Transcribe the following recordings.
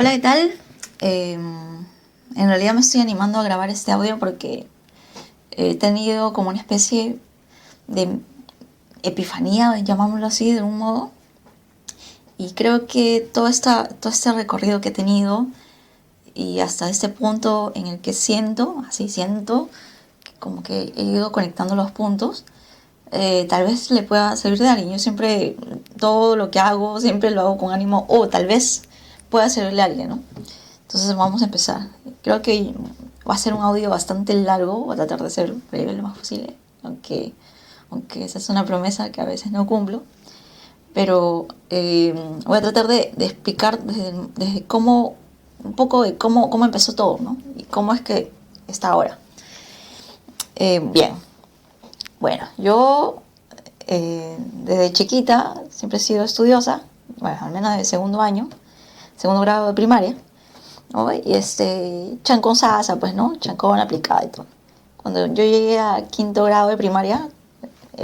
Hola, ¿qué tal? En realidad me estoy animando a grabar este audio porque he tenido como una especie de epifanía, llamámoslo así, de un modo. Y creo que todo este recorrido que he tenido y hasta este punto en el que siento, como que he ido conectando los puntos, tal vez le pueda servir de alguien. Yo siempre, todo lo que hago, siempre lo hago con ánimo, o tal vez pueda servirle a alguien, ¿no? Entonces vamos a empezar. Creo que va a ser un audio bastante largo, voy a tratar de ser breve lo más posible, aunque esa es una promesa que a veces no cumplo, pero voy a tratar de explicar desde cómo, un poco de cómo empezó todo, ¿no? Y cómo es que está ahora. Bien, bueno, yo desde chiquita siempre he sido estudiosa, bueno, al menos de segundo grado de primaria, ¿no? Y chancón sasa, pues, ¿no? Chancón aplicada y todo. Cuando yo llegué a quinto grado de primaria,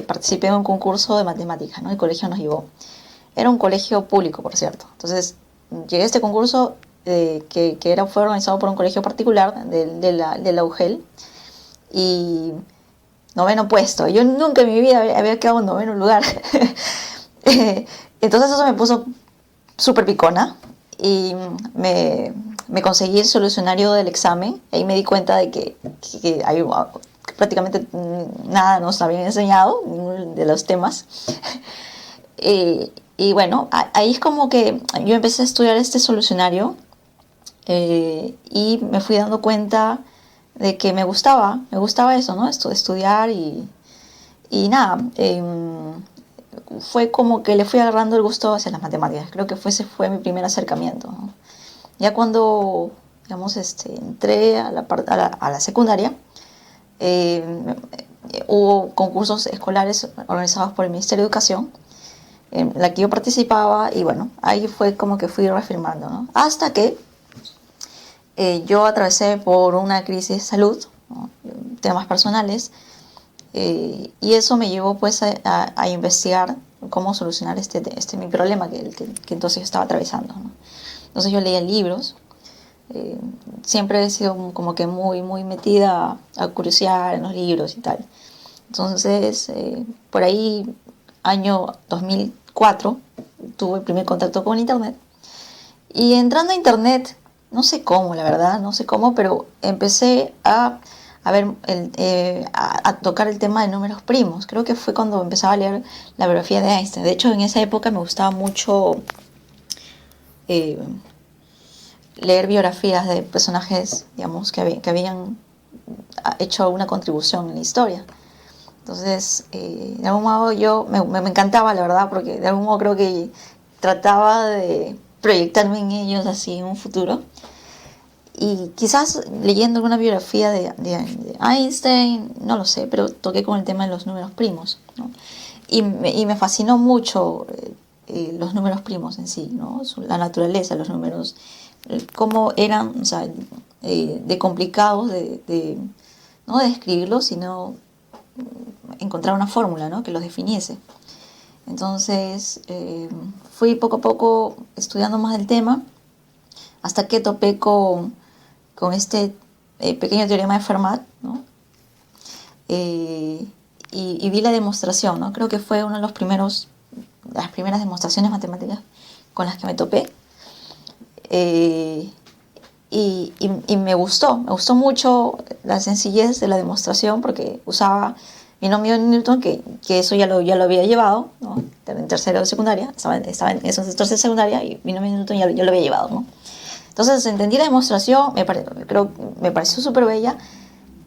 participé en un concurso de matemáticas, ¿no? El colegio nos llevó. Era un colegio público, por cierto. Entonces, llegué a este concurso fue organizado por un colegio particular de la UGEL y noveno puesto. Yo nunca en mi vida había quedado en noveno lugar. Entonces eso me puso súper picona y me conseguí el solucionario del examen. Ahí me di cuenta de que hay, prácticamente nada nos habían enseñado, ninguno de los temas. Y bueno, ahí es como que yo empecé a estudiar este solucionario y me fui dando cuenta de que me gustaba eso, ¿no? Esto de estudiar y nada, fue como que le fui agarrando el gusto hacia las matemáticas. Creo que ese fue mi primer acercamiento, ¿no? Ya cuando, digamos, entré a la secundaria, eh, hubo concursos escolares organizados por el Ministerio de Educación, en la que yo participaba, y bueno, ahí fue como que fui reafirmando, ¿no? Hasta que yo atravesé por una crisis de salud, ¿no? Temas personales, y eso me llevó pues a investigar cómo solucionar mi problema que entonces estaba atravesando, ¿no? Entonces yo leía libros, eh, siempre he sido como que muy metida a curiosear en los libros y tal. Entonces, por ahí, año 2004, tuve el primer contacto con internet. Y entrando a internet, no sé cómo, la verdad, no sé cómo, pero empecé a ver, a tocar el tema de números primos. Creo que fue cuando empezaba a leer la biografía de Einstein. De hecho, en esa época me gustaba mucho eh, leer biografías de personajes, digamos, que habían hecho alguna contribución en la historia. Entonces, de algún modo me encantaba, la verdad, porque de algún modo creo que trataba de proyectarme en ellos así en un futuro. Y quizás leyendo alguna biografía de Einstein, no lo sé, pero toqué con el tema de los números primos, ¿no? Y me fascinó mucho los números primos en sí, ¿no? La naturaleza de los números, cómo eran, o sea, de complicados no de escribirlos, sino encontrar una fórmula, ¿no? Que los definiese. Entonces fui poco a poco estudiando más del tema hasta que topé con este pequeño teorema de Fermat, ¿no? Y vi la demostración, ¿no? Creo que fue uno de las primeras demostraciones matemáticas con las que me topé. Y me gustó mucho la sencillez de la demostración porque usaba binomio de Newton, que eso ya lo había llevado, ¿no? En tercero de secundaria, estaba en eso, en tercera de secundaria, y binomio de Newton ya lo había llevado, ¿no? Entonces entendí la demostración, me pareció súper bella,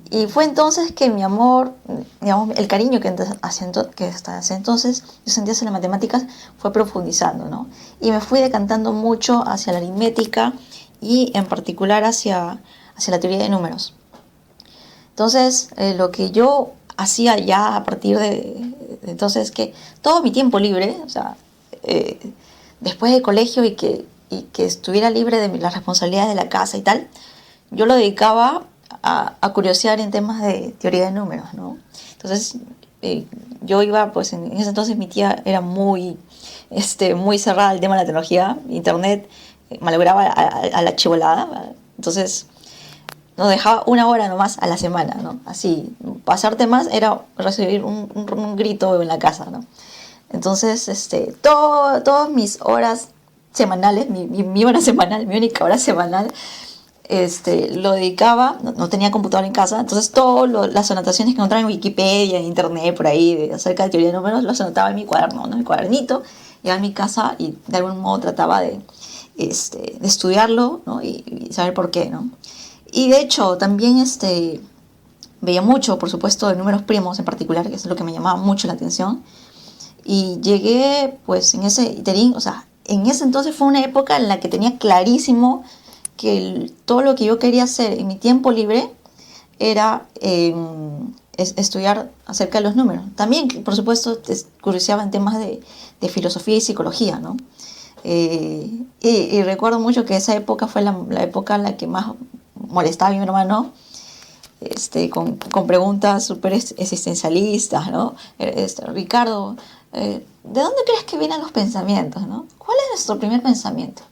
y fue entonces que mi amor, digamos, el cariño que hasta ese entonces yo sentía hacia las matemáticas fue profundizando, ¿no? Y me fui decantando mucho hacia la aritmética y en particular hacia la teoría de números. Entonces, lo que yo hacía ya a partir de entonces, que todo mi tiempo libre, o sea, después del colegio y que estuviera libre de las responsabilidades de la casa y tal, yo lo dedicaba a curiosear en temas de teoría de números, ¿no? Entonces, yo iba, pues en ese entonces mi tía era muy cerrada al tema de la tecnología, internet, malograba a la chivolada. Entonces nos dejaba 1 hora nomás a la semana, ¿no? Así, pasarte más era recibir un grito en la casa, ¿no? Entonces, todas mis horas semanales, mi hora semanal, mi única hora semanal, lo dedicaba, no tenía computadora en casa, entonces todas las anotaciones que encontraba en Wikipedia, en internet, por ahí, acerca de teoría de números, los anotaba en mi cuaderno, ¿no? Mi cuadernito, llegaba a mi casa y de algún modo trataba de estudiarlo, ¿no? Y saber por qué, ¿no? Y de hecho, también veía mucho, por supuesto, de números primos en particular, que es lo que me llamaba mucho la atención. Y llegué, pues, en ese interín, o sea, en ese entonces fue una época en la que tenía clarísimo que todo lo que yo quería hacer en mi tiempo libre era estudiar acerca de los números. También, por supuesto, curioseaba en temas de filosofía y psicología, ¿no? Y recuerdo mucho que esa época fue la época en la que más molestaba a mi hermano, con preguntas súper existencialistas, ¿no? Ricardo, ¿de dónde crees que vienen los pensamientos, ¿no? ¿Cuál es nuestro primer pensamiento?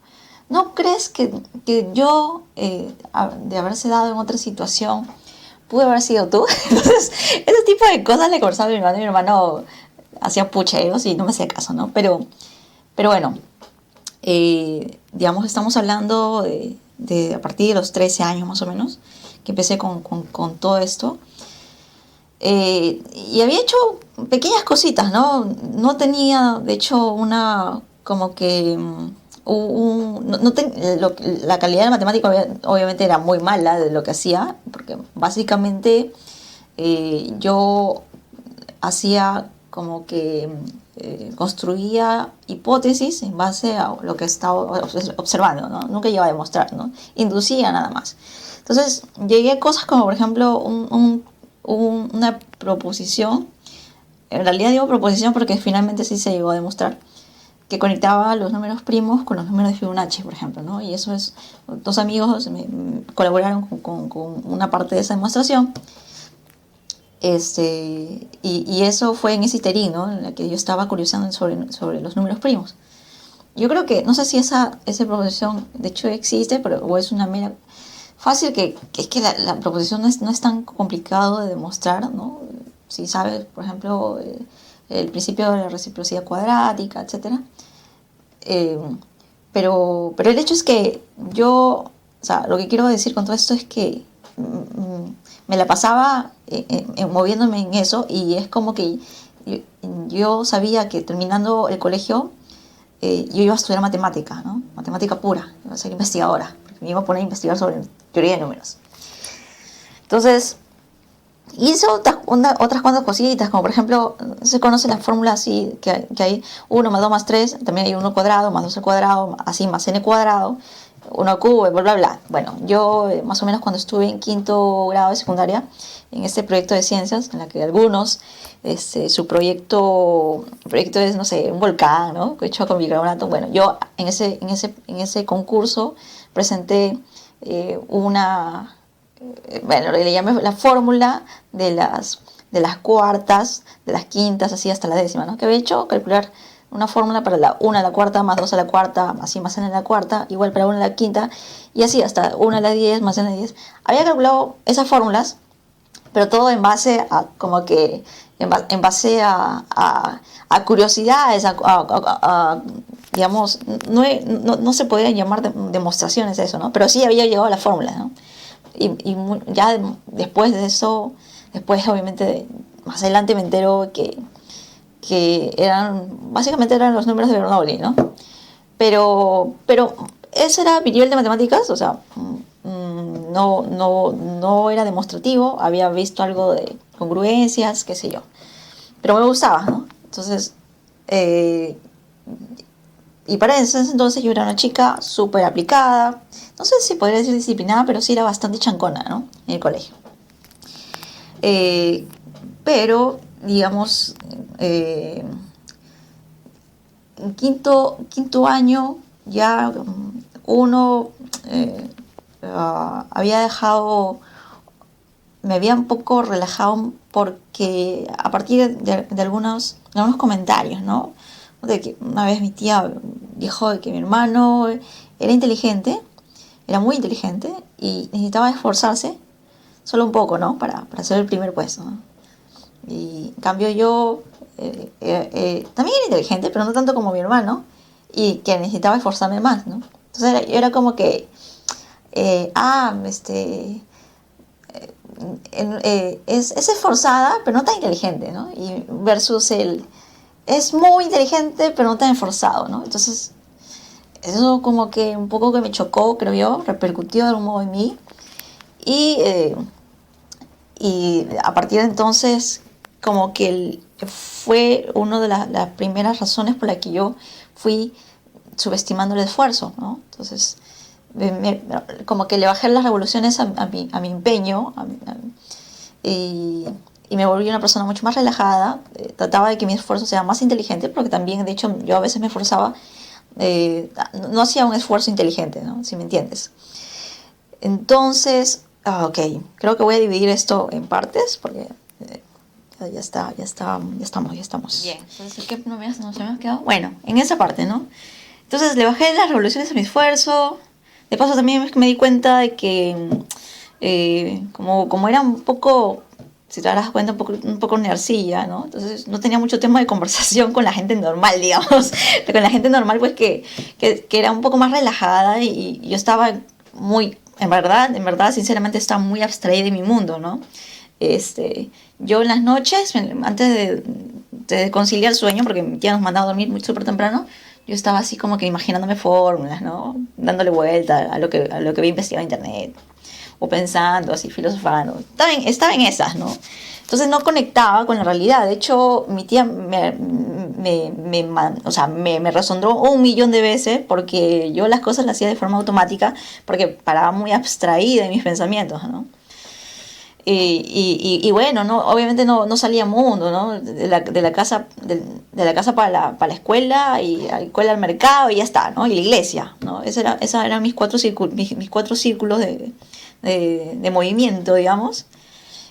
¿No crees que yo, de haberse dado en otra situación, pude haber sido tú? Entonces, ese tipo de cosas le conversaba a mi hermano, y mi hermano hacía pucheros y no me hacía caso, ¿no? Pero bueno, digamos, estamos hablando de a partir de los 13 años más o menos, que empecé con todo esto. Y había hecho pequeñas cositas, ¿no? No tenía, de hecho, una como que la calidad de matemática obviamente era muy mala de lo que hacía, porque básicamente yo hacía como que construía hipótesis en base a lo que estaba observando, ¿no? Nunca iba a demostrar, ¿no? Inducía nada más. Entonces llegué a cosas como, por ejemplo, una proposición. En realidad digo proposición porque finalmente sí se llegó a demostrar que conectaba los números primos con los números de Fibonacci, por ejemplo, ¿no? Y eso es, dos amigos colaboraron con una parte de esa demostración. Y eso fue en ese interín, ¿no? En la que yo estaba curioseando sobre los números primos. Yo creo que, no sé si esa proposición de hecho existe, pero o es una mera fácil, que es que la proposición no es tan complicado de demostrar, ¿no? Si sabes, por ejemplo, el principio de la reciprocidad cuadrática, etcétera. Pero el hecho es que yo, o sea, lo que quiero decir con todo esto es que me la pasaba moviéndome en eso, y es como que yo sabía que terminando el colegio yo iba a estudiar matemática, ¿no? Matemática pura, iba a ser investigadora, porque me iba a poner a investigar sobre teoría de números. Entonces, hice otras cuantas cositas, como por ejemplo, se conoce la fórmula así, que hay 1 más 2 más 3, también hay 1 cuadrado, más 2 al cuadrado, así más n cuadrado, 1 al cubo, bla, bla, bla. Bueno, yo más o menos cuando estuve en 5º grado de secundaria, en este proyecto de ciencias, en la que algunos, su proyecto es, no sé, un volcán, ¿no? Hecho con bicarbonato. Bueno, yo en ese concurso presenté bueno, le llamé la fórmula de las cuartas, de las quintas, así hasta la décima, ¿no? Que había hecho calcular una fórmula para la 1 a la cuarta, más 2 a la cuarta, así más n a la cuarta, igual para 1 a la quinta, y así hasta 1 a la 10, más n a la 10. Había calculado esas fórmulas, pero todo en base a, como que, en base a curiosidades, digamos, no se podían llamar demostraciones eso, ¿no? Pero sí había llegado a la fórmula, ¿no? Y ya después de eso, después obviamente más adelante me entero que básicamente eran los números de Bernoulli, ¿no? Pero ese era mi nivel de matemáticas, o sea, no era demostrativo, había visto algo de congruencias, qué sé yo, pero me gustaba, ¿no? Entonces, y para ese entonces yo era una chica súper aplicada, no sé si podría decir disciplinada, pero sí era bastante chancona, ¿no? En el colegio. Pero, digamos, en quinto año ya uno había dejado, me había un poco relajado, porque a partir de algunos comentarios, ¿no? De que una vez mi tía dijo que mi hermano era inteligente, era muy inteligente y necesitaba esforzarse solo un poco, ¿no? Para ser el primer puesto, ¿no? Y en cambio yo también era inteligente, pero no tanto como mi hermano, y que necesitaba esforzarme más, ¿no? Entonces era como que, este, es esforzada, pero no tan inteligente, ¿no? Y versus él, es muy inteligente, pero no tan esforzado, ¿no? Entonces, eso como que un poco que me chocó, creo yo, repercutió de algún modo en mí. Y, y a partir de entonces, como que fue una de las primeras razones por las que yo fui subestimando el esfuerzo, ¿no? Entonces, como que le bajé las revoluciones a mi empeño, y, y me volví una persona mucho más relajada. Trataba de que mi esfuerzo sea más inteligente, porque también, de hecho, yo a veces me esforzaba, no hacía un esfuerzo inteligente, ¿no? Si me entiendes. Entonces, ok, creo que voy a dividir esto en partes, porque ya estamos. Bien, entonces, ¿qué nos hemos quedado? Bueno, en esa parte, ¿no? Entonces le bajé las revoluciones a mi esfuerzo. De paso también me di cuenta de que como era un poco, si te das cuenta, un poco nercilla, ¿no? Entonces no tenía mucho tema de conversación con la gente normal, digamos. Con la gente normal, pues que era un poco más relajada, y yo estaba muy, en verdad, sinceramente estaba muy abstraída de mi mundo, ¿no? Yo en las noches, antes de conciliar el sueño, porque mi tía nos mandaba a dormir muy súper temprano, yo estaba así como que imaginándome fórmulas, ¿no? Dándole vuelta a lo que había investigado en internet, o pensando, así, filosofando. Estaba en esas, ¿no? Entonces no conectaba con la realidad. De hecho, mi tía me resonó 1.000.000 de veces, porque yo las cosas las hacía de forma automática, porque paraba muy abstraída de mis pensamientos, ¿no? Y bueno, no, obviamente no salía mundo, ¿no? De la casa, de la casa para la escuela, y a la escuela al mercado, y ya está, ¿no? Y la iglesia, ¿no? Esa eran mis cuatro círculos de movimiento, digamos.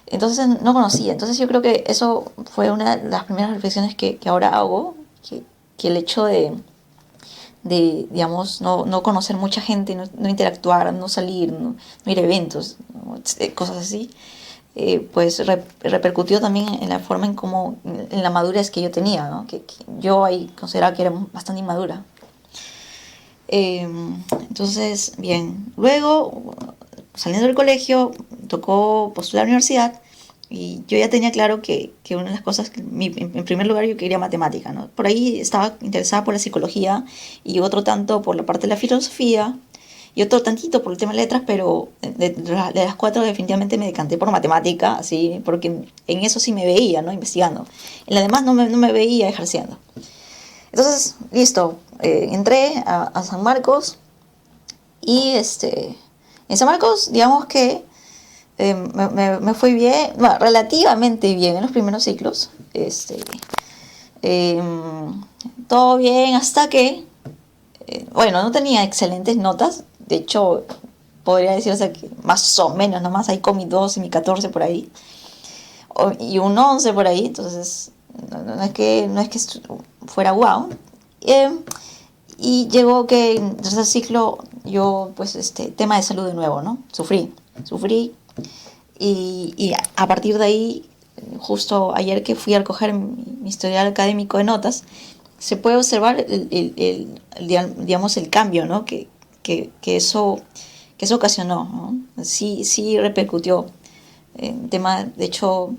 Entonces no conocía. Entonces yo creo que eso fue una de las primeras reflexiones que ahora hago, que el hecho digamos, no conocer mucha gente, no interactuar, no salir, no ir a eventos, ¿no? Cosas así, pues repercutió también en la forma en la madurez que yo tenía, ¿no? Que yo ahí consideraba que era bastante inmadura. Entonces, bien, luego, saliendo del colegio, tocó postular a la universidad, y yo ya tenía claro que una de las cosas, en primer lugar, yo quería matemática, ¿no? Por ahí estaba interesada por la psicología, y otro tanto por la parte de la filosofía, y otro tantito por el tema de letras, pero de las cuatro definitivamente me decanté por matemática, así, porque en eso sí me veía, ¿no? Investigando. En la demás no me veía ejerciendo. Entonces, listo, entré a San Marcos, y en San Marcos, digamos que me fue bien, bueno, relativamente bien en los primeros ciclos. Eh, Todo bien hasta que, bueno, no tenía excelentes notas. De hecho, podría decirse que más o menos, nomás ahí con mi 12 y mi 14 por ahí, y un 11 por ahí. Entonces, no es que fuera guau. Y llegó que en tercer ciclo yo, pues, tema de salud de nuevo, ¿no? Sufrí. Y a partir de ahí, justo ayer que fui a recoger mi historial académico de notas, se puede observar digamos, el cambio, ¿no? Que eso ocasionó, ¿no? Sí repercutió en tema. De hecho,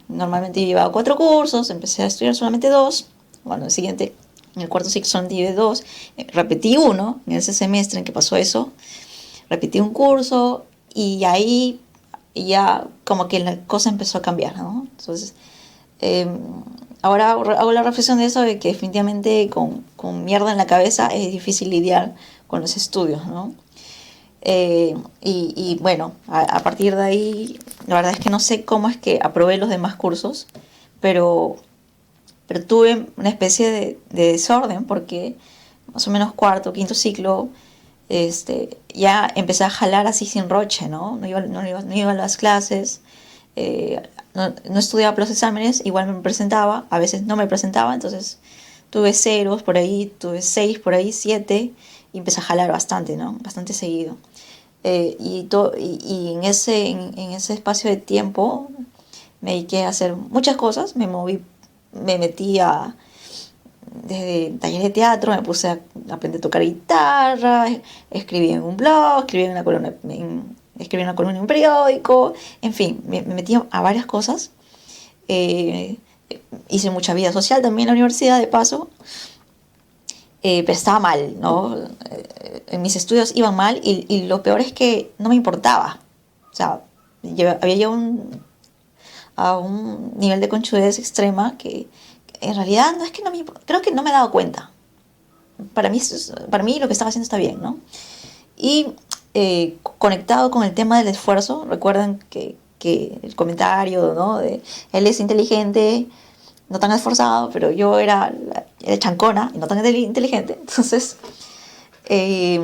normalmente yo llevaba 4 cursos, empecé a estudiar solamente 2. Bueno, en el cuarto ciclo solamente llevé 2, repetí uno en ese semestre en que pasó eso, repetí un curso, y ahí ya como que la cosa empezó a cambiar, ¿no? Entonces, eh, ahora hago la reflexión de eso, de que definitivamente con mierda en la cabeza es difícil lidiar con los estudios, ¿no? Y bueno, a partir de ahí, la verdad es que no sé cómo es que aprobé los demás cursos, pero tuve una especie de desorden, porque más o menos cuarto, quinto ciclo, ya empecé a jalar así sin roche, ¿no? No iba a las clases, no estudiaba para los exámenes, igual me presentaba, a veces no me presentaba. Entonces tuve ceros por ahí, tuve 6 por ahí, 7, y empecé a jalar bastante, ¿no? Bastante seguido. Y en ese espacio de tiempo me dediqué a hacer muchas cosas, me metí desde talleres de teatro, me puse a aprender a tocar guitarra, escribí en un blog, escribí en una columna en un periódico, en fin, me metí a varias cosas. Eh, Hice mucha vida social también en la universidad, de paso, pero estaba mal, ¿no? En mis estudios iban mal y lo peor es que no me importaba. O sea, había llegado a un nivel de conchudez extrema que en realidad no es que no me, creo que no me he dado cuenta. Para mí lo que estaba haciendo está bien, ¿no? Y conectado con el tema del esfuerzo, recuerden que el comentario, ¿no? De él es inteligente, no tan esforzado, pero yo era chancona y no tan inteligente. Eh,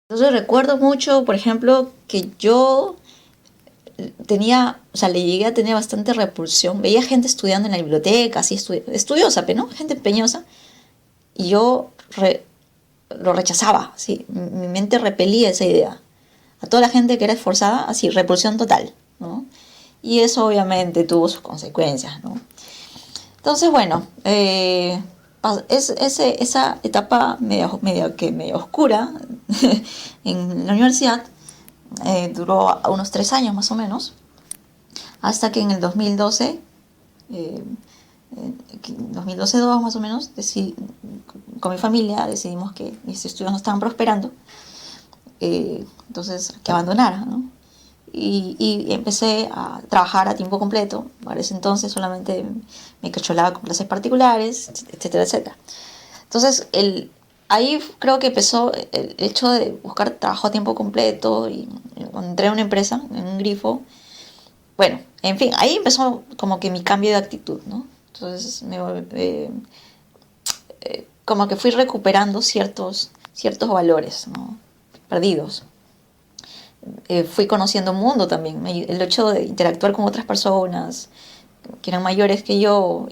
entonces recuerdo mucho, por ejemplo, que yo o sea, le llegué a tener bastante repulsión. Veía gente estudiando en la biblioteca, así estudiosa, pero ¿no? Gente empeñosa. Y yo lo rechazaba, ¿sí? Mi mente repelía esa idea. A toda la gente que era esforzada, así, repulsión total, ¿no? Y eso obviamente tuvo sus consecuencias, ¿no? Entonces, bueno, esa etapa medio oscura en la universidad duró unos 3 años más o menos, hasta que en el 2012, eh, 2012-2 más o menos, con mi familia decidimos que mis estudios no estaban prosperando, entonces que abandonara, ¿no? Y empecé a trabajar a tiempo completo. Para ese entonces solamente me cacholaba con clases particulares, etcétera, etcétera. Entonces, ahí creo que empezó el hecho de buscar trabajo a tiempo completo y entré en una empresa, en un grifo. Bueno, en fin, ahí empezó como que mi cambio de actitud, ¿no? Entonces, como que fui recuperando ciertos valores, ¿no? Perdidos. Fui conociendo un mundo también. El hecho de interactuar con otras personas que eran mayores que yo,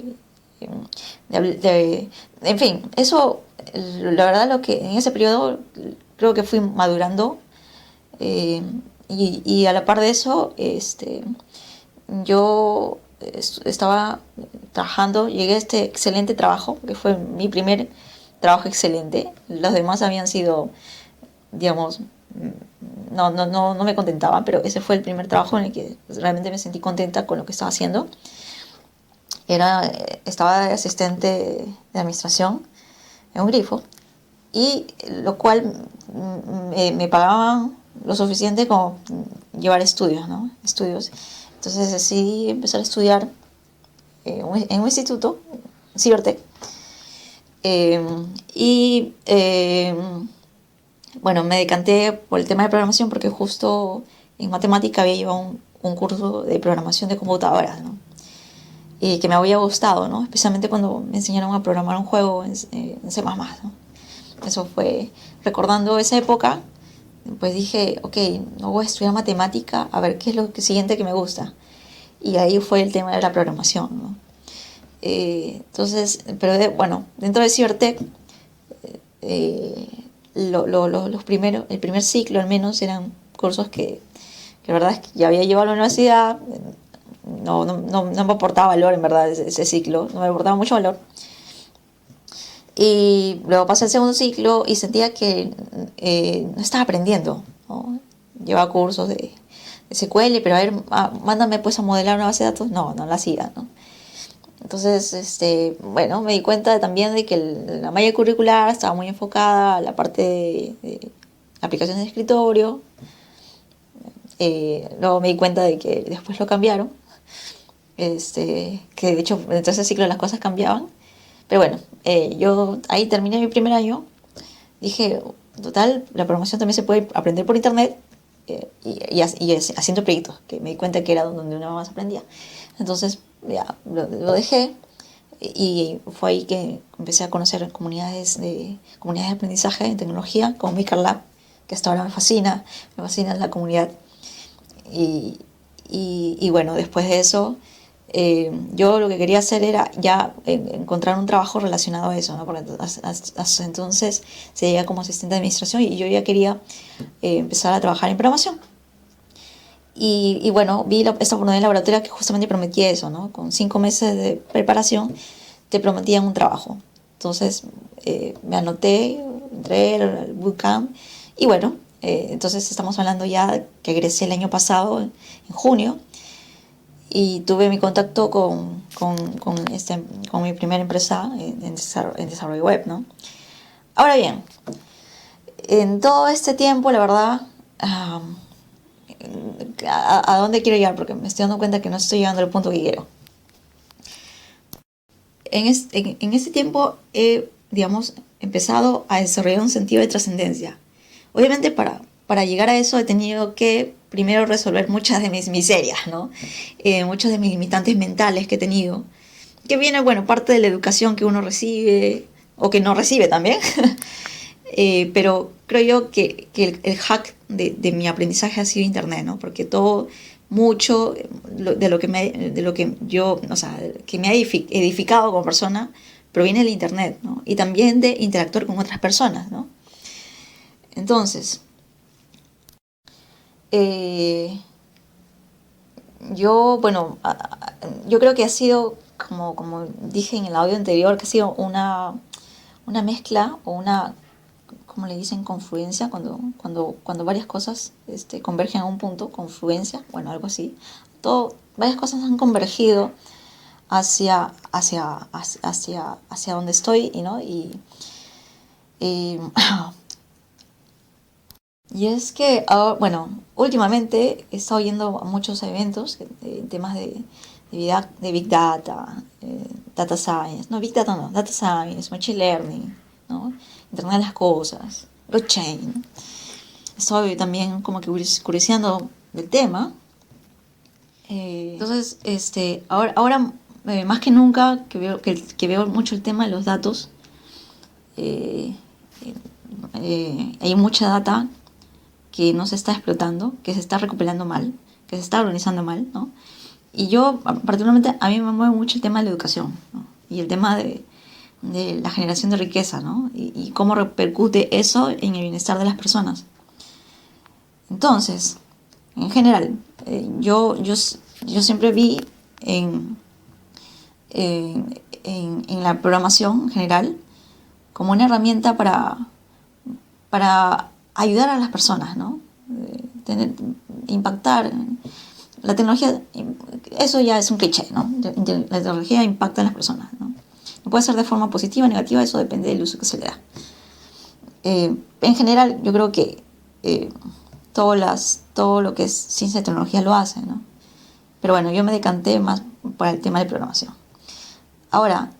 en fin, eso, la verdad, lo que en ese periodo creo que fui madurando, eh, y a la par de eso, yo estaba trabajando, llegué a este excelente trabajo, que fue mi primer trabajo excelente. Los demás habían sido, digamos, no me contentaban, pero ese fue el primer trabajo en el que realmente me sentí contenta con lo que estaba haciendo. Estaba de asistente de administración en un grifo, y lo cual me pagaban lo suficiente como llevar estudios, ¿no? Estudios. Entonces decidí empezar a estudiar en un instituto, Cibertec, y bueno, me decanté por el tema de programación porque justo en matemática había llevado un curso de programación de computadoras, ¿no? Y que me había gustado, ¿no? Especialmente cuando me enseñaron a programar un juego en C++, ¿no? Eso fue, recordando esa época, pues dije, ok, no voy a estudiar matemática, a ver qué es lo siguiente que me gusta. Y ahí fue el tema de la programación, ¿no? Entonces, pero bueno, dentro de Cibertech, el primer ciclo al menos eran cursos que la verdad es que ya había llevado a la universidad. No me aportaba valor, en verdad, ese ciclo, no me aportaba mucho valor. Y luego pasé el segundo ciclo y sentía que no estaba aprendiendo, ¿no? Llevaba cursos de SQL, pero a ver, mándame pues a modelar una base de datos. No la hacía, ¿no? Entonces, bueno, me di cuenta también de que la malla curricular estaba muy enfocada a la parte de aplicaciones de escritorio. Luego me di cuenta de que después lo cambiaron, que de hecho en ese ciclo las cosas cambiaban. Pero bueno, yo ahí terminé mi primer año. Dije, total, la programación también se puede aprender por internet, y haciendo proyectos, que me di cuenta que era donde uno más aprendía. Entonces ya lo dejé, y fue ahí que empecé a conocer comunidades de aprendizaje en tecnología como Maker Lab, que hasta ahora me fascina la comunidad. Y bueno, después de eso yo lo que quería hacer era ya encontrar un trabajo relacionado a eso, ¿no? Porque hasta entonces seguía como asistente de administración y yo ya quería empezar a trabajar en programación. Y bueno, vi esta oportunidad en laboratorio que justamente prometía eso, ¿no? Con 5 meses de preparación te prometían un trabajo. Entonces me anoté, entré al bootcamp y bueno, entonces estamos hablando ya que egresé el año pasado, en junio, y tuve mi contacto con mi primera empresa en desarrollo web, ¿no? Ahora bien, en todo este tiempo, la verdad, ¿a dónde quiero llegar? Porque me estoy dando cuenta que no estoy llegando al punto que quiero. En ese tiempo he, digamos, empezado a desarrollar un sentido de trascendencia. Obviamente para llegar a eso he tenido que primero resolver muchas de mis miserias, ¿no? Muchos de mis limitantes mentales que he tenido, que viene, bueno, parte de la educación que uno recibe o que no recibe también. Pero creo yo que el hack de mi aprendizaje ha sido internet, ¿no? Porque todo, mucho de lo que yo, o sea, que me ha edificado como persona proviene del internet, ¿no? Y también de interactuar con otras personas, ¿no? Entonces, eh, bueno, yo creo que ha sido, como dije en el audio anterior, que ha sido una mezcla o una, como le dicen, confluencia, cuando varias cosas convergen a un punto, confluencia, bueno, algo así. Varias cosas han convergido hacia donde estoy, ¿no? Y, y es que, bueno, últimamente he estado yendo a muchos eventos, temas de Big Data, Data Science, no, Big Data no, Data Science, Machine Learning, ¿no? Internet de las Cosas, blockchain. Estoy también como que curioseando del tema. Entonces, ahora más que nunca que veo mucho el tema de los datos, eh, hay mucha data que no se está explotando, que se está recopilando mal, que se está organizando mal, ¿no? Y yo, particularmente, a mí me mueve mucho el tema de la educación, ¿no? Y el tema de la generación de riqueza, ¿no? Y cómo repercute eso en el bienestar de las personas. Entonces, en general, yo siempre vi en la programación en general como una herramienta para ayudar a las personas, ¿no? Impactar. La tecnología, eso ya es un cliché, ¿no? La tecnología impacta en las personas, ¿no? Puede ser de forma positiva o negativa, eso depende del uso que se le da. En general, yo creo que todo lo que es ciencia y tecnología lo hace, ¿no? Pero bueno, yo me decanté más para el tema de programación. Ahora,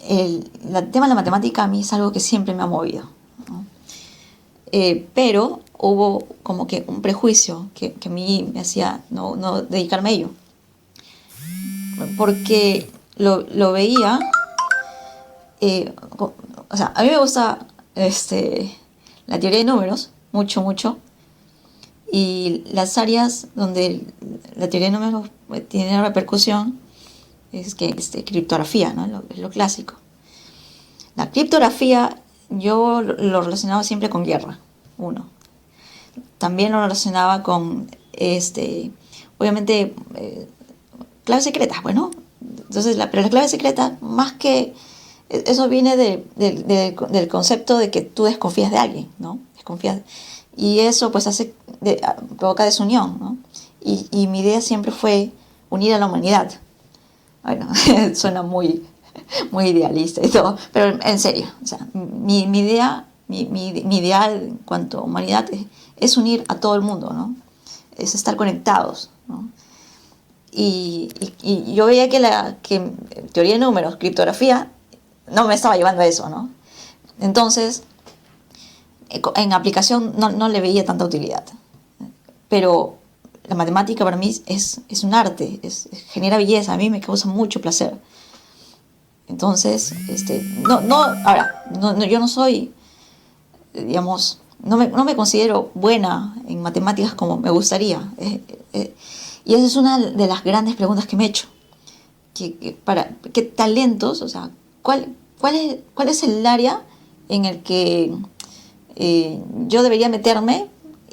el tema de la matemática a mí es algo que siempre me ha movido, ¿no? Pero hubo como que un prejuicio que a mí me hacía no dedicarme a ello. Porque lo veía, o sea, a mí me gusta la teoría de números, mucho, y las áreas donde la teoría de números tiene repercusión es que criptografía, ¿no? Es lo clásico. La criptografía yo lo relacionaba siempre con guerra, uno. También lo relacionaba con, obviamente, claves secretas, bueno. Entonces, pero las claves secretas, más que eso viene del concepto de que tú desconfías de alguien, ¿no? Desconfías. Y eso pues provoca desunión, ¿no? Y mi idea siempre fue unir a la humanidad. Bueno, suena muy idealista y todo, pero en serio, o sea, mi idea, mi ideal en cuanto a humanidad es unir a todo el mundo, ¿no? Es estar conectados, ¿no? Y yo veía que teoría de números, criptografía, no me estaba llevando a eso, ¿no? Entonces, en aplicación no le veía tanta utilidad. Pero la matemática para mí es un arte, genera belleza, a mí me causa mucho placer. Entonces, yo no soy, digamos, no me considero buena en matemáticas como me gustaría. Y esa es una de las grandes preguntas que me he hecho. qué talentos, o sea, cuál es el área en el que yo debería meterme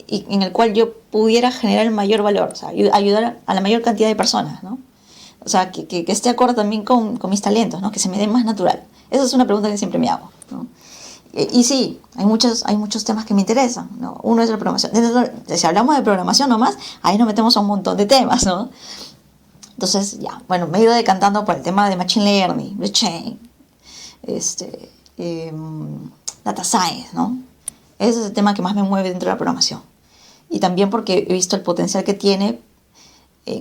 y en el cual yo pudiera generar el mayor valor, o sea, ayudar a la mayor cantidad de personas, ¿no? O sea, que esté acorde también con mis talentos, ¿no? Que se me dé más natural. Esa es una pregunta que siempre me hago, ¿no? Y sí, hay muchos temas que me interesan, ¿no? Uno es la programación. Si hablamos de programación nomás, ahí nos metemos a un montón de temas, ¿no? Entonces, ya, bueno, me he ido decantando por el tema de Machine Learning, Blockchain, eh, Data Science, ¿no? Ese es el tema que más me mueve dentro de la programación. Y también porque he visto el potencial que tiene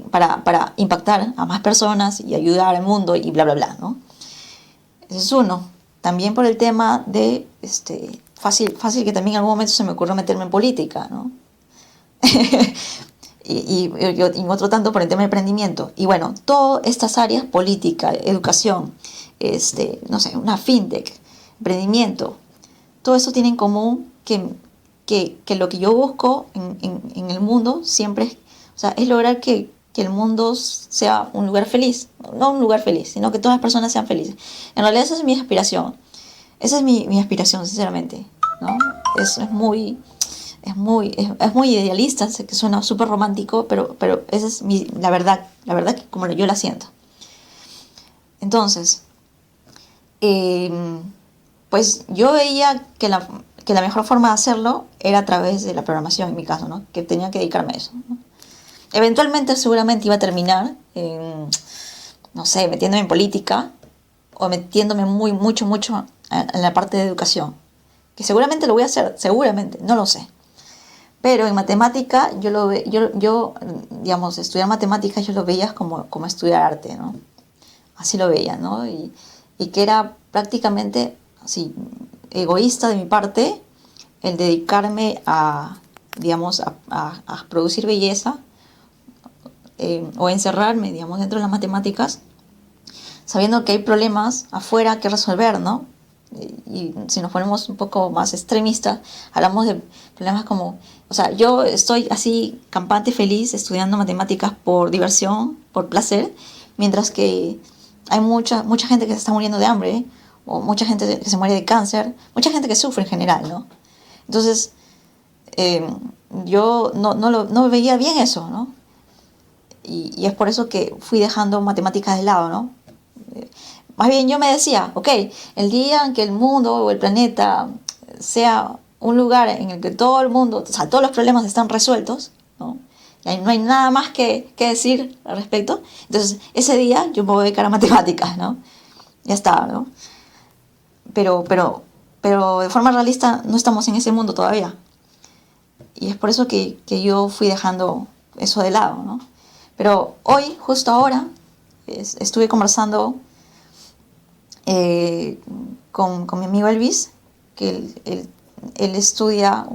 para impactar a más personas y ayudar al mundo y bla, bla, bla, ¿no? Ese es uno. También por el tema de, fácil que también en algún momento se me ocurrió meterme en política, ¿no? y otro tanto por el tema de emprendimiento. Y bueno, todas estas áreas, política, educación, no sé, una fintech, emprendimiento, todo eso tiene en común que lo que yo busco en el mundo siempre es, o sea, es lograr que el mundo sea un lugar feliz, no un lugar feliz, sino que todas las personas sean felices. En realidad esa es mi aspiración, esa es mi aspiración, sinceramente, ¿no? Es muy idealista, sé que suena súper romántico, pero esa es la verdad que como yo la siento. Entonces, pues yo veía que la mejor forma de hacerlo era a través de la programación, en mi caso, ¿no? Que tenía que dedicarme a eso, ¿no? Eventualmente seguramente iba a terminar no sé, metiéndome en política o metiéndome mucho en la parte de educación, que seguramente lo voy a hacer, seguramente, no lo sé. Pero en matemática yo digamos, estudiar matemáticas yo lo veía como estudiar arte, ¿no? Así lo veía, ¿no? Y que era prácticamente así egoísta de mi parte el dedicarme digamos, a producir belleza, o encerrarme, digamos, dentro de las matemáticas, sabiendo que hay problemas afuera que resolver, ¿no? Y si nos ponemos un poco más extremistas, hablamos de problemas como, o sea, yo estoy así campante feliz estudiando matemáticas por diversión, por placer, mientras que hay mucha gente que se está muriendo de hambre, ¿eh? O mucha gente que se muere de cáncer, mucha gente que sufre en general, ¿no? Entonces, yo no veía bien eso, ¿no? Y es por eso que fui dejando matemáticas de lado, ¿no? Más bien yo me decía, ok, el día en que el mundo o el planeta sea un lugar en el que todo el mundo, o sea, todos los problemas están resueltos, ¿no? Y no hay nada más que decir al respecto, entonces ese día yo me voy a dedicar a matemáticas, ¿no? Ya está, ¿no? Pero de forma realista no estamos en ese mundo todavía. Y es por eso que yo fui dejando eso de lado, ¿no? Pero hoy, justo ahora, estuve conversando con mi amigo Elvis, que él está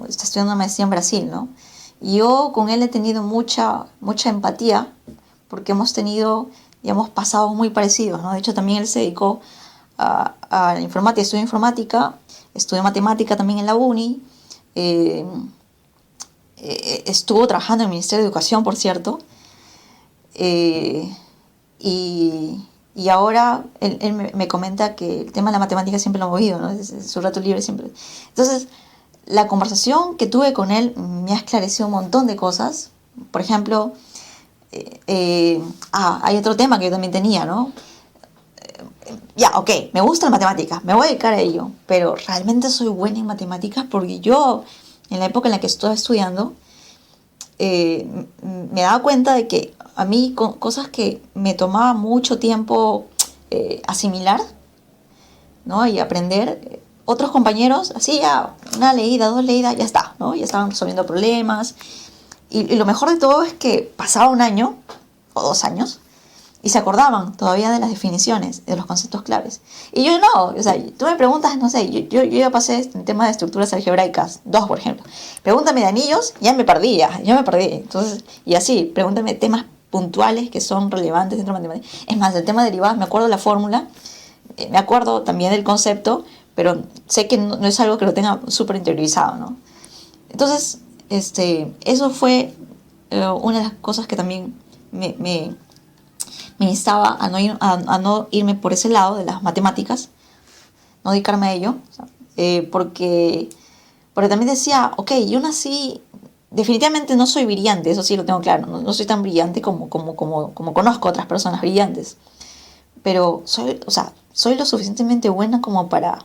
estudiando una maestría en Brasil, ¿no? Y yo con él he tenido mucha empatía, porque hemos tenido, digamos, pasados muy parecidos, ¿no? De hecho, también él se dedicó a la informática, estudió matemática también en la uni, estuvo trabajando en el Ministerio de Educación, por cierto, y ahora él me comenta que el tema de la matemática siempre lo ha movido, ¿no? Es su rato libre siempre. Entonces, la conversación que tuve con él me ha esclarecido un montón de cosas. Por ejemplo, hay otro tema que yo también tenía, ¿no? Ya, ok, me gusta la matemática, me voy a dedicar a ello, pero realmente soy buena en matemáticas porque yo, en la época en la que estuve estudiando, me daba cuenta de que a mí cosas que me tomaba mucho tiempo asimilar, ¿no? Y aprender, otros compañeros, así ya, una leída, dos leídas, ya está, ¿no? Ya estaban resolviendo problemas. Y lo mejor de todo es que pasaba un año o 2 años y se acordaban todavía de las definiciones, de los conceptos claves. Y yo no, o sea, tú me preguntas, no sé, yo ya pasé el tema de estructuras algebraicas, 2 por ejemplo. Pregúntame de anillos, ya me perdí. Entonces, y así, pregúntame temas puntuales que son relevantes dentro de matemáticas. Es más, el tema de derivadas, me acuerdo de la fórmula, me acuerdo también del concepto, pero sé que no es algo que lo tenga súper interiorizado, ¿no? Entonces, eso fue una de las cosas que también me me instaba a no irme por ese lado de las matemáticas, no dedicarme a ello, o sea, porque también decía, ok, yo nací, definitivamente no soy brillante, eso sí lo tengo claro, no soy tan brillante como conozco a otras personas brillantes, pero soy, o sea, soy lo suficientemente buena como para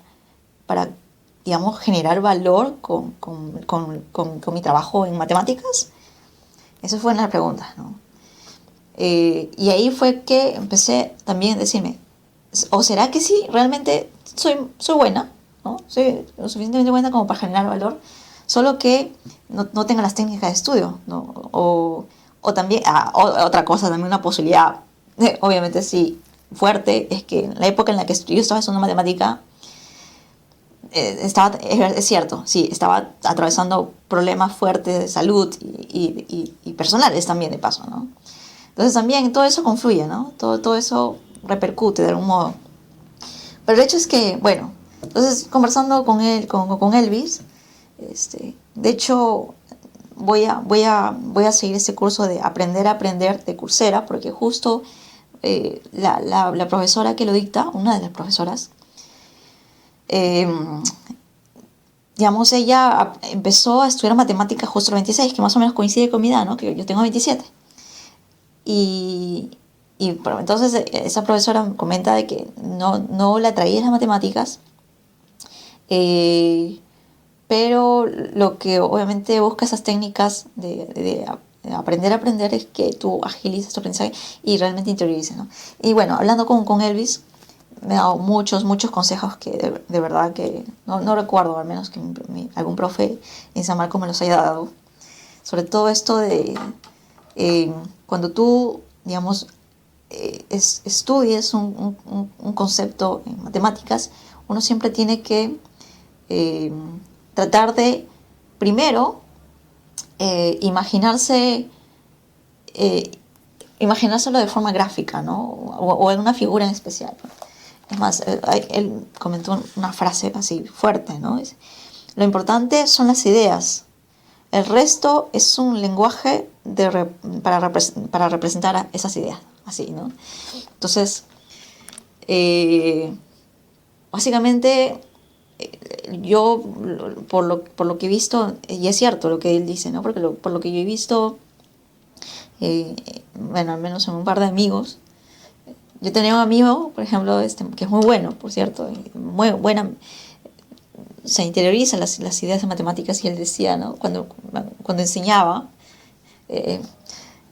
digamos, generar valor con mi trabajo en matemáticas. Esa fue una de las preguntas, ¿no? Y ahí fue que empecé también a decirme, ¿o será que sí, realmente soy buena, ¿no? Soy lo suficientemente buena como para generar valor, solo que no tengo las técnicas de estudio, ¿no? O también, otra cosa, también una posibilidad, obviamente sí, fuerte, es que en la época en la que yo estaba estudiando matemática, es cierto, sí, estaba atravesando problemas fuertes de salud y personales también, de paso, ¿no? Entonces también todo eso confluye, ¿no? Todo eso repercute de algún modo. Pero el hecho es que, bueno, entonces conversando con él, con Elvis, de hecho voy a seguir este curso de aprender a aprender de Coursera, porque justo la profesora que lo dicta, una de las profesoras, eh, digamos, ella empezó a estudiar matemáticas justo a los 26, que más o menos coincide con mi edad, ¿no? Que yo tengo 27. Y, entonces esa profesora comenta de que no la atraía las matemáticas, eh, pero lo que obviamente busca esas técnicas de aprender a aprender es que tú agilices tu aprendizaje y realmente interiorices, ¿no? Y bueno, hablando con Elvis, me ha dado muchos consejos que de verdad que no recuerdo, al menos que algún profe en San Marcos me los haya dado. Sobre todo esto de cuando tú, digamos, estudies un concepto en matemáticas, uno siempre tiene que eh, tratar de, primero, imaginarse, eh, imaginárselo de forma gráfica, ¿no? O en una figura en especial. Es más, él comentó una frase así fuerte, ¿no? Lo importante son las ideas. El resto es un lenguaje para representar esas ideas, así, ¿no? Entonces, eh, básicamente, yo, por lo que he visto, y es cierto lo que él dice, ¿no? Porque por lo que yo he visto, eh, bueno, al menos en un par de amigos, yo tenía un amigo, por ejemplo, que es muy bueno, por cierto, muy buena, se interioriza las ideas de matemáticas, y él decía, ¿no? Cuando enseñaba, eh,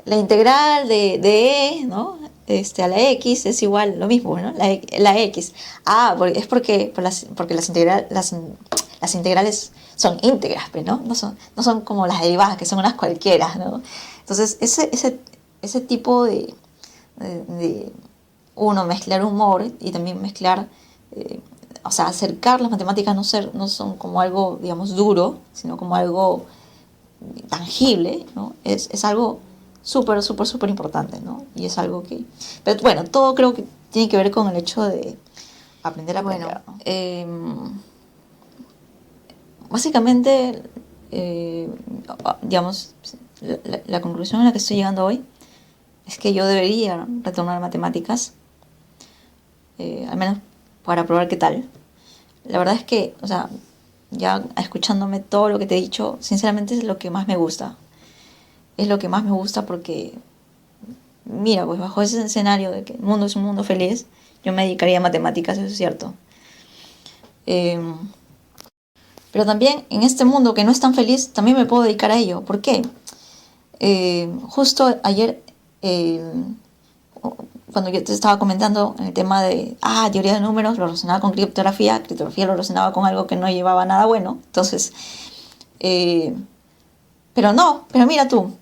la integral de E, ¿no? A la X es igual, lo mismo, ¿no? La X. Es porque las integrales son íntegras, ¿no? No son como las derivadas, que son unas cualquiera, ¿no? Entonces, ese tipo de uno, mezclar humor y también mezclar, o sea, acercar las matemáticas, no son como algo, digamos, duro, sino como algo tangible, ¿no? Es algo súper importante, ¿no? Y es algo que... Pero bueno, todo creo que tiene que ver con el hecho de aprender a aprender, ¿no? Básicamente, eh, digamos, la conclusión a la que estoy llegando hoy es que yo debería retomar matemáticas, al menos para probar qué tal. La verdad es que, o sea, ya escuchándome todo lo que te he dicho, sinceramente es lo que más me gusta. Es lo que más me gusta porque, mira, pues bajo ese escenario de que el mundo es un mundo feliz, yo me dedicaría a matemáticas, eso es cierto. Eh, pero también en este mundo que no es tan feliz, también me puedo dedicar a ello. ¿Por qué? Justo ayer, cuando yo te estaba comentando el tema de teoría de números, lo relacionaba con criptografía lo relacionaba con algo que no llevaba nada bueno. Entonces, pero mira tú,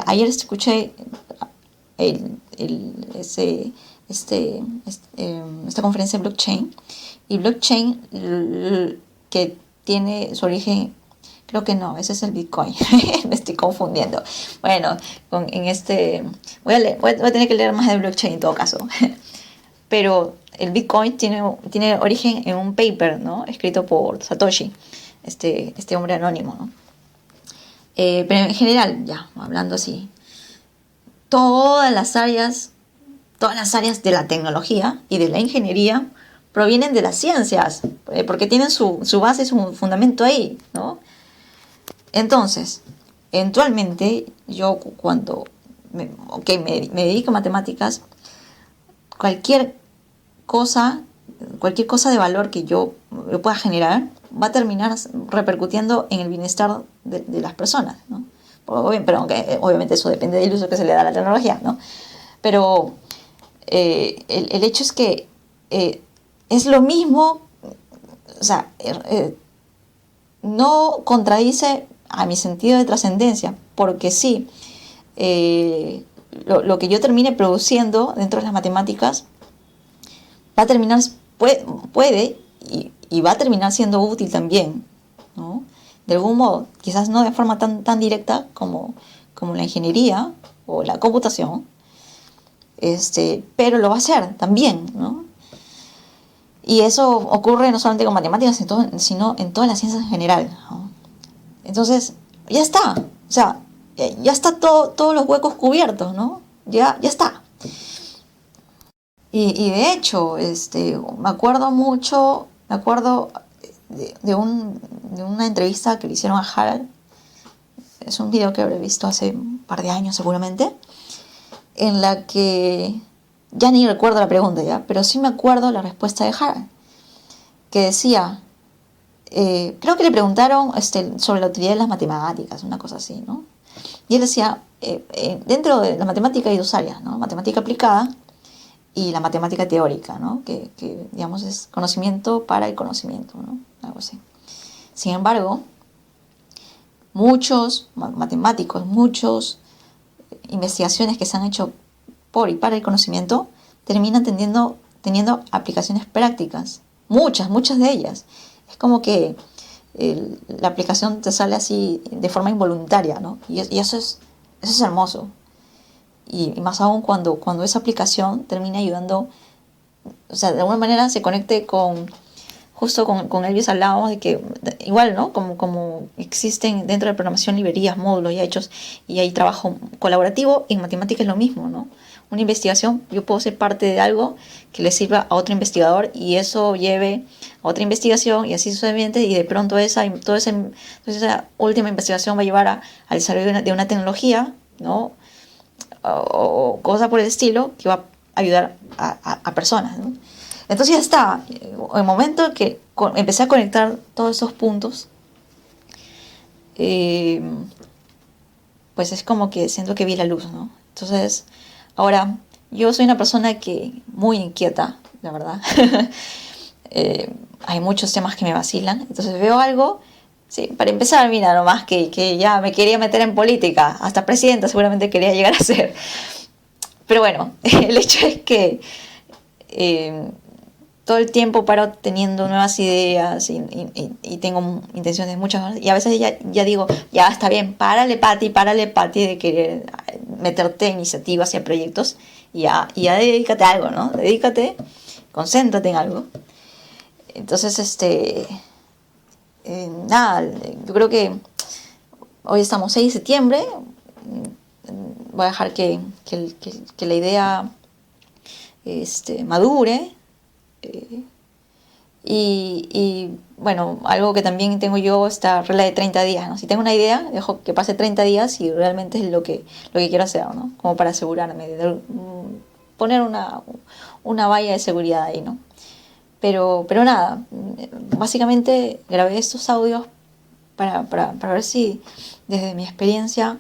ayer escuché esta conferencia de blockchain, y blockchain que tiene su origen, creo que no, ese es el Bitcoin, me estoy confundiendo. Bueno, voy a tener que leer más de blockchain en todo caso, pero el Bitcoin tiene origen en un paper, ¿no? Escrito por Satoshi, este hombre anónimo, ¿no? Pero en general, ya, hablando así, todas las áreas todas las áreas de la tecnología y de la ingeniería provienen de las ciencias, porque tienen su base, su fundamento ahí, ¿no? Entonces, eventualmente, yo cuando me dedico a matemáticas, cualquier cosa, cualquier cosa de valor que yo pueda generar va a terminar repercutiendo en el bienestar de las personas, ¿no? Pero aunque, obviamente eso depende del uso que se le da a la tecnología, ¿no? Pero el hecho es que es lo mismo, o sea, no contradice a mi sentido de trascendencia, porque sí, lo que yo termine produciendo dentro de las matemáticas va a terminar, puede y va a terminar siendo útil también, ¿no? De algún modo, quizás no de forma tan directa como la ingeniería o la computación, pero lo va a hacer también, ¿no? Y eso ocurre no solamente con matemáticas, sino en todas las ciencias en general, ¿no? Entonces, ya está, o sea, ya está todos los huecos cubiertos, ¿no? Ya está. Y de hecho, me acuerdo de una entrevista que le hicieron a Harald. Es un video que habré visto hace un par de años seguramente, en la que ya ni recuerdo la pregunta ya, pero sí me acuerdo la respuesta de Harald, que decía, creo que le preguntaron sobre la utilidad de las matemáticas, una cosa así, ¿no? Y él decía, dentro de la matemática hay dos áreas, ¿no? Matemática aplicada y la matemática teórica, ¿no? Que digamos es conocimiento para el conocimiento, ¿no? Algo así. Sin embargo, muchos matemáticos, muchas investigaciones que se han hecho por y para el conocimiento terminan teniendo aplicaciones prácticas, muchas de ellas. Es como que la aplicación te sale así de forma involuntaria, ¿no? Y eso es hermoso. Y más aún cuando esa aplicación termina ayudando, o sea, de alguna manera se conecte justo con Elvis hablábamos de que igual, ¿no? Como existen dentro de programación librerías, módulos ya hechos y hay trabajo colaborativo, en matemática es lo mismo, ¿no? Una investigación, yo puedo ser parte de algo que le sirva a otro investigador y eso lleve a otra investigación y así sucesivamente, y de pronto esa última investigación va a llevar al desarrollo de una tecnología, ¿no? O cosas por el estilo que va a ayudar a personas, ¿no? Entonces ya está. En el momento que empecé a conectar todos esos puntos, pues es como que siento que vi la luz, ¿no? Entonces, ahora, yo soy una persona que muy inquieta, la verdad. Hay muchos temas que me vacilan. Entonces veo algo, sí, para empezar, mira, nomás que ya me quería meter en política, hasta presidenta seguramente quería llegar a ser. Pero bueno, el hecho es que todo el tiempo paro teniendo nuevas ideas y tengo intenciones muchas, y a veces ya digo, ya está bien, párale Pati de querer meterte en iniciativas y a proyectos, y ya dedícate a algo, ¿no? Concéntrate en algo. Entonces, nada, yo creo que hoy estamos 6 de septiembre, voy a dejar que la idea madure. Y bueno, algo que también tengo yo, esta regla de 30 días, ¿no? Si tengo una idea, dejo que pase 30 días y realmente es lo que quiero hacer, ¿no? Como para asegurarme de poner una valla de seguridad ahí, ¿no? Pero nada, básicamente grabé estos audios para ver si desde mi experiencia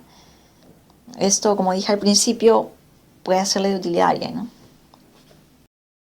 esto, como dije al principio, puede serle de utilidad a alguien, ¿no?